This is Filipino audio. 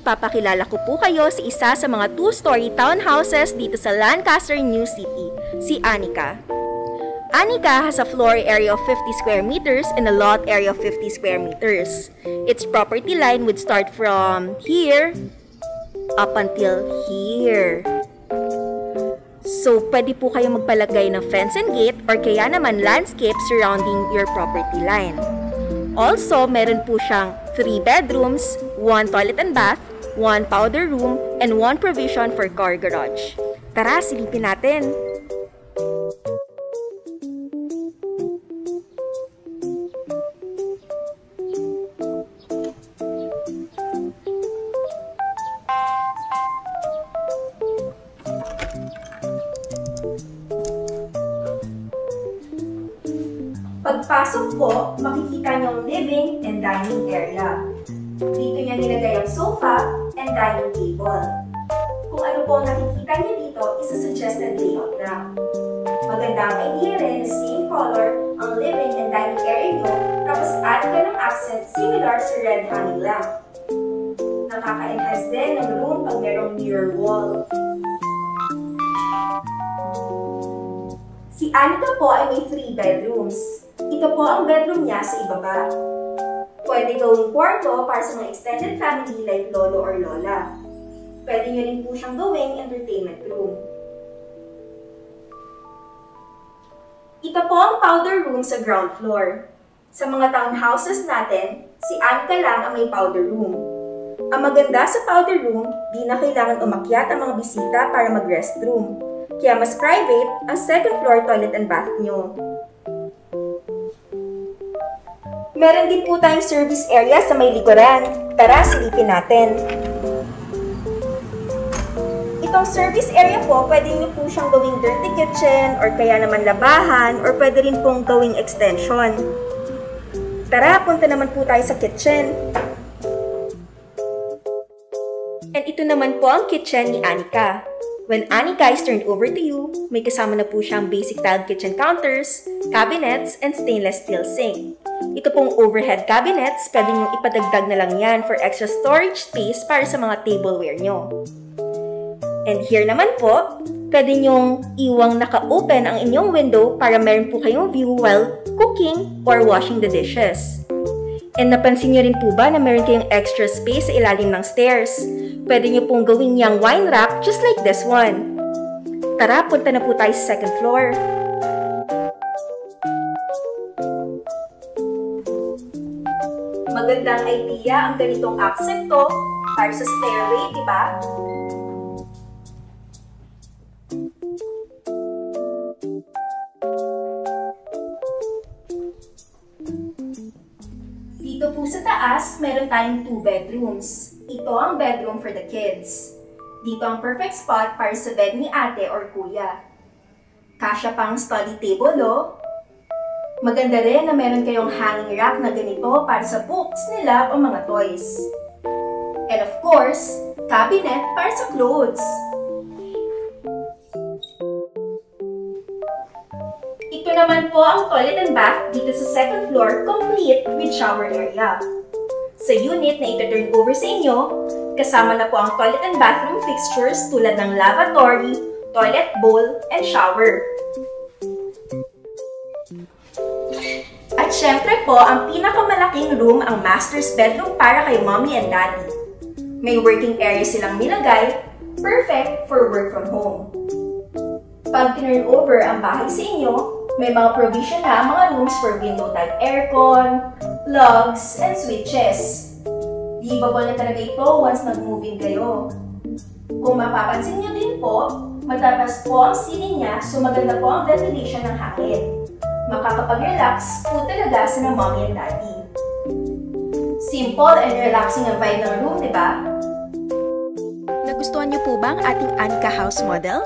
ipapakilala ko po kayo sa isa sa mga 2-story townhouses dito sa Lancaster, New City, si Anika. Anika has a floor area of 50 square meters and a lot area of 50 square meters. Its property line would start from here up until here. So, pwede po kayo magpalagay ng fence and gate or kaya naman landscape surrounding your property line. Also, meron po siyang 3 bedrooms, 1 toilet and bath, 1 powder room, and 1 provision for car garage. Tara, silipin natin! Pagpasok po, makikita niyo ang living and dining area. Dito niya nilagay ang sofa and dining table. Kung ano po ang nakikita niyo dito, is a suggested layout na. Maganda ang idea rin na same color ang living and dining area niyo, tapos add ka ng accent similar sa red hanging lamp. Nakaka-enhance din ng room pag merong mirror wall. Si Anika po ay may 3 bedrooms. Ito po ang bedroom niya sa ibaba. Pwede gawing kwarto para sa mga extended family like lolo or lola. Pwede nyo rin po siyang gawing entertainment room. Ito po ang powder room sa ground floor. Sa mga townhouses natin, si Anika lang ang may powder room. Ang maganda sa powder room, di na kailangan umakyat ang mga bisita para mag-restroom. Kaya mas private ang second floor toilet and bath nyo. Meron din po tayong service area sa may likuran. Tara, silipin natin. Itong service area po, pwede nyo po siyang gawing dirty kitchen or kaya naman labahan or pwede rin pong gawing extension. Tara, punta naman po tayo sa kitchen. And ito naman po ang kitchen ni Anika. When Anika is turned over to you, may kasama na po siyang basic tiled kitchen counters, cabinets, and stainless steel sink. Ito pong overhead cabinets, pwede nyo ipadagdag na lang yan for extra storage space para sa mga tableware nyo. And here naman po, pwede nyong iwang naka-open ang inyong window para meron po kayong view while cooking or washing the dishes. And napansin nyo rin po ba na meron kayong extra space sa ilalim ng stairs? Pwede nyo pong gawin yung wine rack just like this one. Tara, punta na po tayo sa second floor. Magandang idea ang ganitong accent to para sa stairway, di ba? Dito po sa taas, meron tayong 2 bedrooms. Ito ang bedroom for the kids. Dito ang perfect spot para sa bed ni ate or kuya. Kasya pang study table, oh. Maganda rin na meron kayong hanging rack na ganito para sa books nila o mga toys. And of course, cabinet para sa clothes. Ito naman po ang toilet and bath dito sa second floor, complete with shower area. Sa unit na ito-turn over sa inyo, kasama na po ang toilet and bathroom fixtures tulad ng lavatory, toilet bowl, and shower. At syempre po, ang pinakamalaking room ang master's bedroom para kay mommy and daddy. May working area silang nilagay, perfect for work from home. Pag turn over ang bahay sa inyo, may mga provision na ang mga rooms for window-type aircon, plugs, and switches. Livable na talaga ito once nag-move-in kayo. Kung mapapansin nyo din po, matatas po ang ceiling niya so maganda po ang ventilation ng hangin. Makakapag-relax po talaga sa ng mommy and daddy. Simple and relaxing ang vibe ng room, di ba? Nagustuhan niyo po ba ang ating Anika house model?